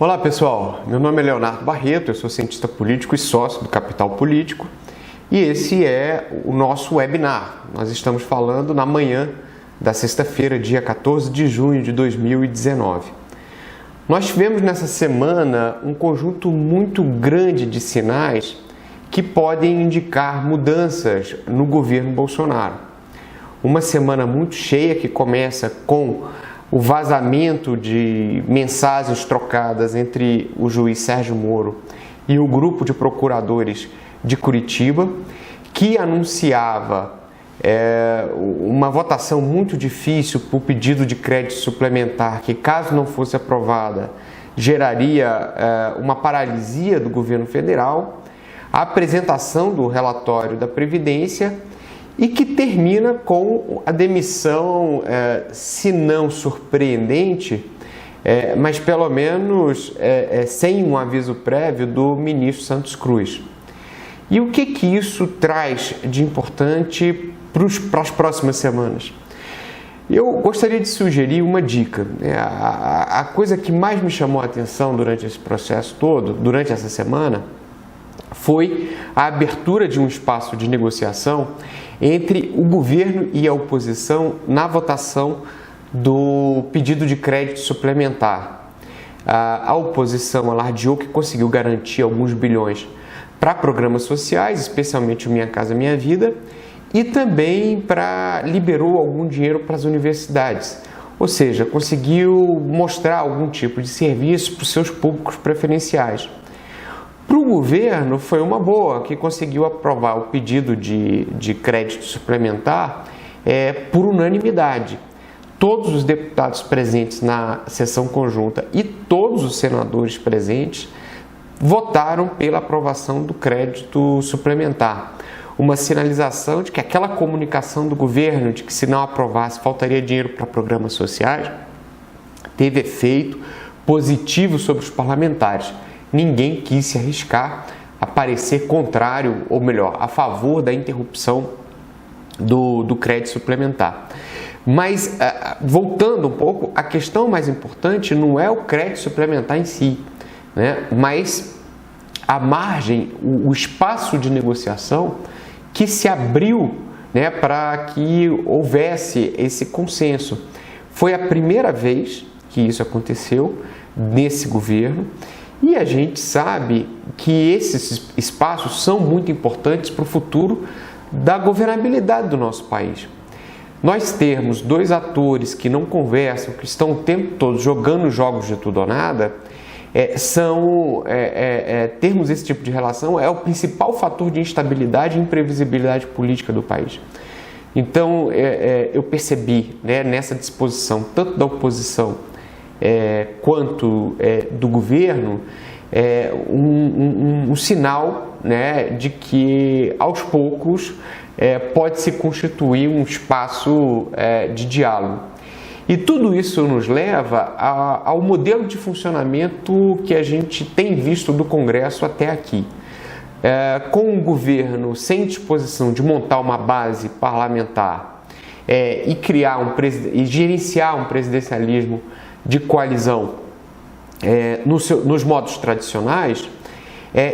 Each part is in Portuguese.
Olá pessoal, meu nome é Leonardo Barreto, eu sou cientista político e sócio do Capital Político e esse é o nosso webinar. Nós estamos falando na manhã da sexta-feira, dia 14 de junho de 2019. Nós tivemos nessa semana um conjunto muito grande de sinais que podem indicar mudanças no governo Bolsonaro. Uma semana muito cheia que começa com o vazamento de mensagens trocadas entre o juiz Sérgio Moro e o grupo de procuradores de Curitiba, que anunciava uma votação muito difícil por pedido de crédito suplementar, que caso não fosse aprovada, geraria uma paralisia do governo federal, a apresentação do relatório da Previdência e que termina com a demissão, se não surpreendente, mas pelo menos sem um aviso prévio do ministro Santos Cruz. E o que isso traz de importante para as próximas semanas? Eu gostaria de sugerir uma dica. A coisa que mais me chamou a atenção durante esse processo todo, durante essa semana, foi a abertura de um espaço de negociação entre o governo e a oposição na votação do pedido de crédito suplementar. A oposição alardeou que conseguiu garantir alguns bilhões para programas sociais, especialmente o Minha Casa Minha Vida, e também liberou algum dinheiro para as universidades, ou seja, conseguiu mostrar algum tipo de serviço para os seus públicos preferenciais. Para o governo foi uma boa, que conseguiu aprovar o pedido de crédito suplementar por unanimidade. Todos os deputados presentes na sessão conjunta e todos os senadores presentes votaram pela aprovação do crédito suplementar. Uma sinalização de que aquela comunicação do governo de que se não aprovasse faltaria dinheiro para programas sociais teve efeito positivo sobre os parlamentares. Ninguém quis se arriscar a parecer contrário, ou melhor, a favor da interrupção do crédito suplementar. Mas, voltando um pouco, a questão mais importante não é o crédito suplementar em si, né? Mas a margem, o espaço de negociação que se abriu, né, para que houvesse esse consenso. Foi a primeira vez que isso aconteceu nesse governo. E a gente sabe que esses espaços são muito importantes para o futuro da governabilidade do nosso país. Nós termos dois atores que não conversam, que estão o tempo todo jogando jogos de tudo ou nada, termos esse tipo de relação é o principal fator de instabilidade e imprevisibilidade política do país. Então, eu percebi, né, nessa disposição, tanto da oposição quanto do governo, um sinal, né, de que aos poucos pode se constituir um espaço de diálogo. E tudo isso nos leva ao modelo de funcionamento que a gente tem visto do Congresso até aqui. Com um governo sem disposição de montar uma base parlamentar e gerenciar um presidencialismo de coalizão nos modos tradicionais,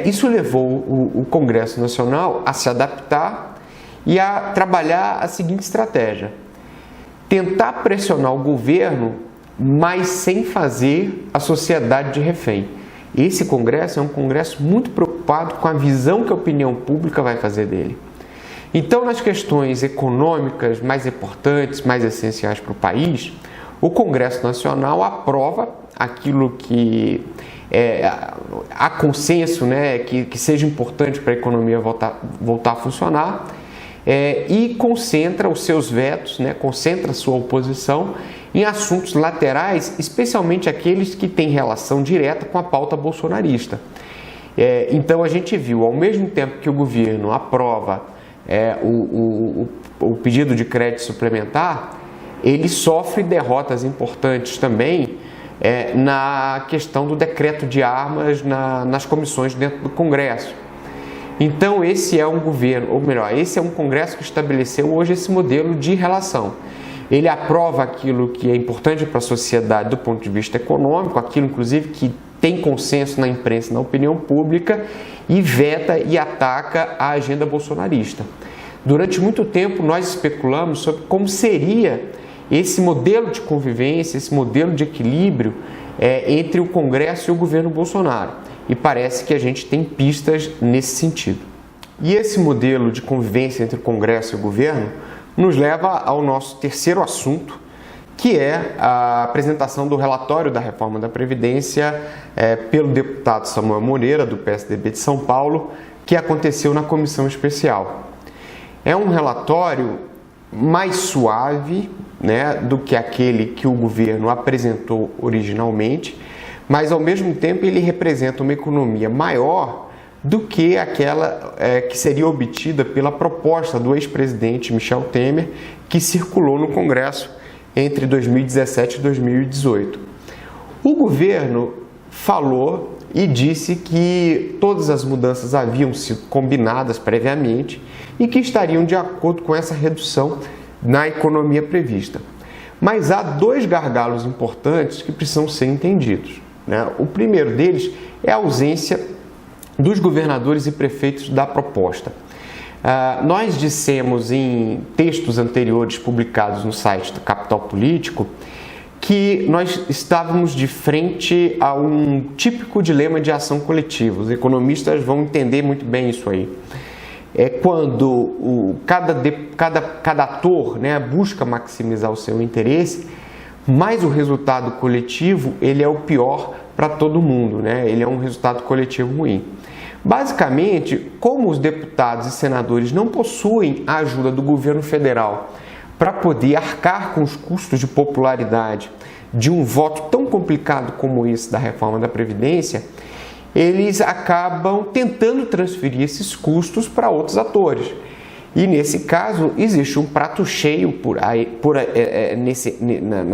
isso levou o Congresso Nacional a se adaptar e a trabalhar a seguinte estratégia: tentar pressionar o governo, mas sem fazer a sociedade de refém. Esse Congresso é um Congresso muito preocupado com a visão que a opinião pública vai fazer dele. Então, nas questões econômicas mais importantes, mais essenciais para o país, o Congresso Nacional aprova aquilo que há consenso, né, que seja importante para a economia voltar a funcionar, e concentra os seus vetos, né, concentra a sua oposição em assuntos laterais, especialmente aqueles que têm relação direta com a pauta bolsonarista. Então a gente viu, ao mesmo tempo que o governo aprova o pedido de crédito suplementar, ele sofre derrotas importantes também na questão do decreto de armas nas comissões dentro do Congresso. Então esse é um governo, ou melhor, esse é um Congresso que estabeleceu hoje esse modelo de relação. ele aprova aquilo que é importante para a sociedade do ponto de vista econômico, aquilo inclusive que tem consenso na imprensa e na opinião pública e veta e ataca a agenda bolsonarista. Durante muito tempo nós especulamos sobre como seria esse modelo de convivência, esse modelo de equilíbrio entre o Congresso e o governo Bolsonaro. E parece que a gente tem pistas nesse sentido. E esse modelo de convivência entre o Congresso e o governo nos leva ao nosso terceiro assunto, que é a apresentação do relatório da reforma da Previdência pelo deputado Samuel Moreira, do PSDB de São Paulo, que aconteceu na comissão especial. É um relatório mais suave, né, do que aquele que o governo apresentou originalmente, mas ao mesmo tempo ele representa uma economia maior do que aquela que seria obtida pela proposta do ex-presidente Michel Temer, que circulou no Congresso entre 2017 e 2018. O governo falou e disse que todas as mudanças haviam sido combinadas previamente e que estariam de acordo com essa redução na economia prevista. Mas há dois gargalos importantes que precisam ser entendidos, né? O primeiro deles é a ausência dos governadores e prefeitos da proposta. Nós dissemos em textos anteriores publicados no site do Capital Político que nós estávamos de frente a um típico dilema de ação coletiva. Os economistas vão entender muito bem isso aí. É quando cada ator, né, busca maximizar o seu interesse, mas o resultado coletivo ele é o pior para todo mundo, né? Ele é um resultado coletivo ruim. Basicamente, como os deputados e senadores não possuem a ajuda do governo federal para poder arcar com os custos de popularidade de um voto tão complicado como esse da reforma da Previdência, eles acabam tentando transferir esses custos para outros atores. E nesse caso, existe um prato cheio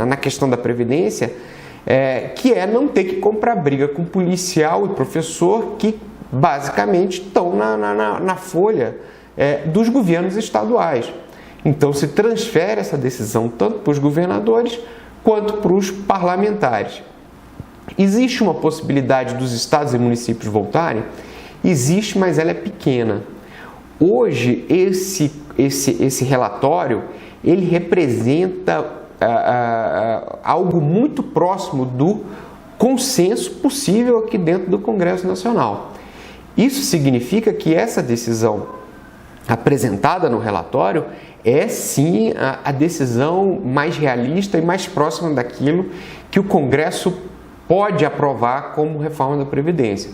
na questão da Previdência, que é não ter que comprar briga com policial e professor que basicamente estão na folha dos governos estaduais. Então se transfere essa decisão tanto para os governadores quanto para os parlamentares. Existe uma possibilidade dos estados e municípios voltarem? Existe, mas ela é pequena. Hoje, esse relatório, ele representa algo muito próximo do consenso possível aqui dentro do Congresso Nacional. Isso significa que essa decisão apresentada no relatório é sim a decisão mais realista e mais próxima daquilo que o Congresso pode aprovar como reforma da Previdência.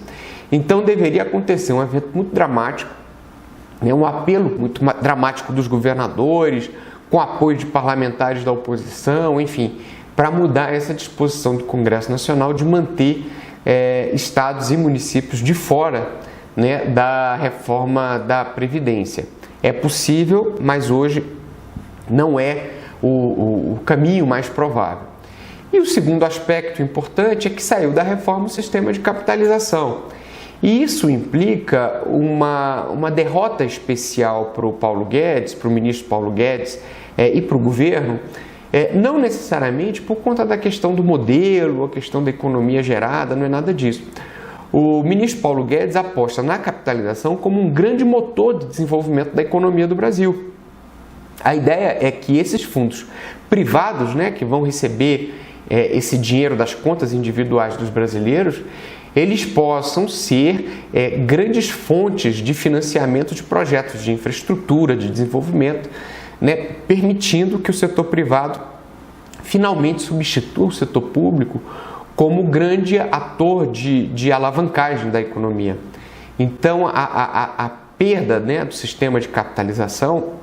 Então deveria acontecer um evento muito dramático, um apelo muito dramático dos governadores, com apoio de parlamentares da oposição, enfim, para mudar essa disposição do Congresso Nacional de manter estados e municípios de fora, né, da reforma da Previdência. É possível, mas hoje não é o caminho mais provável. E o segundo aspecto importante é que saiu da reforma o sistema de capitalização. E isso implica uma derrota especial para o Paulo Guedes, para o ministro Paulo Guedes e para o governo, não necessariamente por conta da questão do modelo, a questão da economia gerada, não é nada disso. O ministro Paulo Guedes aposta na capitalização como um grande motor de desenvolvimento da economia do Brasil. A ideia é que esses fundos privados, né, que vão receber esse dinheiro das contas individuais dos brasileiros, eles possam ser grandes fontes de financiamento de projetos de infraestrutura, de desenvolvimento, né, permitindo que o setor privado finalmente substitua o setor público como grande ator de alavancagem da economia. Então, a perda, né, do sistema de capitalização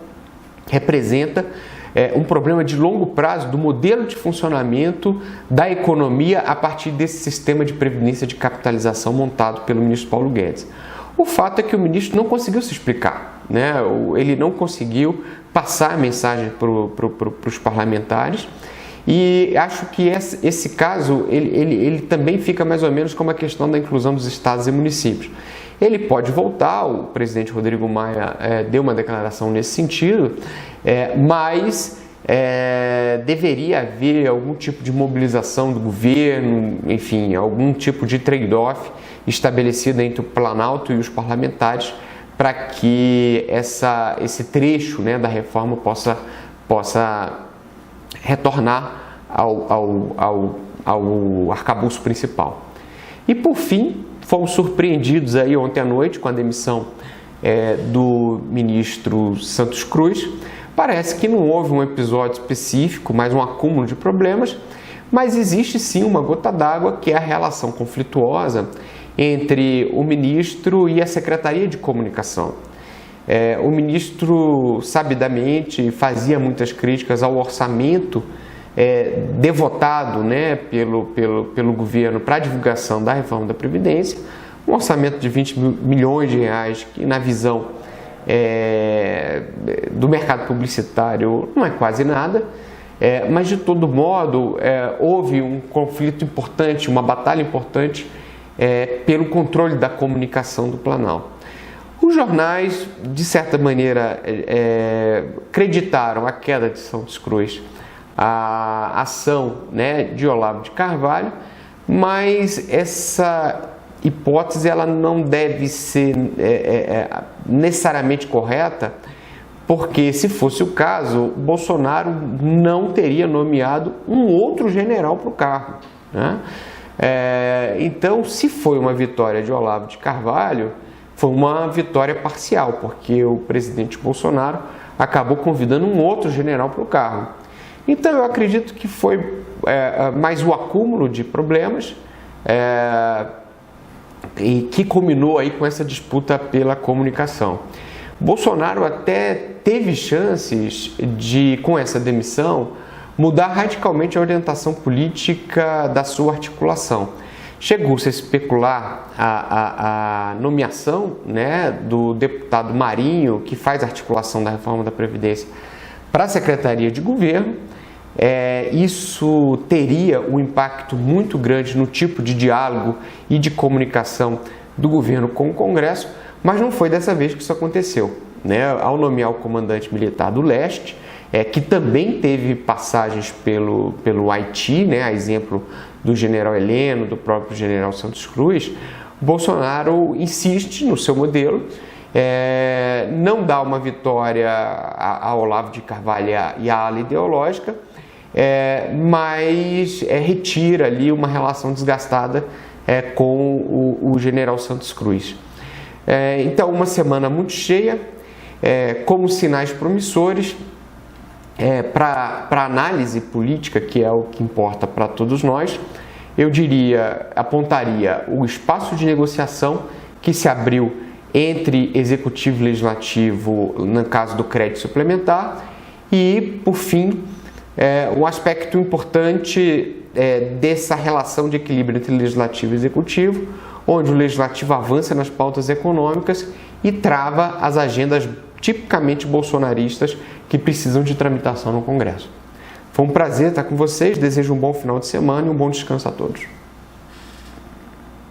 representa um problema de longo prazo do modelo de funcionamento da economia a partir desse sistema de previdência de capitalização montado pelo ministro Paulo Guedes. O fato é que o ministro não conseguiu se explicar, né? Ele não conseguiu passar a mensagem para os parlamentares, e acho que esse caso ele também fica mais ou menos como a questão da inclusão dos estados e municípios. Ele pode voltar, o presidente Rodrigo Maia deu uma declaração nesse sentido, mas deveria haver algum tipo de mobilização do governo, enfim, algum tipo de trade-off estabelecido entre o Planalto e os parlamentares para que esse trecho, né, da reforma possa retornar ao arcabouço principal. E por fim, fomos surpreendidos aí ontem à noite com a demissão do ministro Santos Cruz. Parece que não houve um episódio específico, mas um acúmulo de problemas, mas existe sim uma gota d'água, que é a relação conflituosa entre o ministro e a Secretaria de Comunicação. O ministro, sabidamente, fazia muitas críticas ao orçamento devotado, né, pelo governo para a divulgação da reforma da Previdência, um orçamento de 20 milhões de reais, que na visão do mercado publicitário não é quase nada, mas de todo modo houve um conflito importante, uma batalha importante pelo controle da comunicação do Planalto. Os jornais, de certa maneira, acreditaram a queda de Santos Cruz, a ação, né, de Olavo de Carvalho, mas essa hipótese ela não deve ser necessariamente correta, porque se fosse o caso, Bolsonaro não teria nomeado um outro general para o cargo, né? Então, se foi uma vitória de Olavo de Carvalho, foi uma vitória parcial, porque o presidente Bolsonaro acabou convidando um outro general para o cargo. Então, eu acredito que foi mais o acúmulo de problemas e que culminou aí com essa disputa pela comunicação. Bolsonaro até teve chances de, com essa demissão, mudar radicalmente a orientação política da sua articulação. Chegou-se a especular a nomeação, né, do deputado Marinho, que faz a articulação da reforma da Previdência, para a Secretaria de Governo. Isso teria um impacto muito grande no tipo de diálogo e de comunicação do governo com o Congresso, mas não foi dessa vez que isso aconteceu, né? Ao nomear o comandante militar do leste, que também teve passagens pelo Haiti, né, a exemplo do general Heleno, do próprio general Santos Cruz, Bolsonaro insiste no seu modelo, não dá uma vitória a Olavo de Carvalho e à ala ideológica, mas retira ali uma relação desgastada com o general Santos Cruz. Então, uma semana muito cheia, como sinais promissores, para análise política, que é o que importa para todos nós, eu apontaria o espaço de negociação que se abriu entre executivo e legislativo no caso do crédito suplementar e, por fim, um aspecto importante dessa relação de equilíbrio entre legislativo e executivo, onde o legislativo avança nas pautas econômicas e trava as agendas tipicamente bolsonaristas que precisam de tramitação no Congresso. Foi um prazer estar com vocês, desejo um bom final de semana e um bom descanso a todos.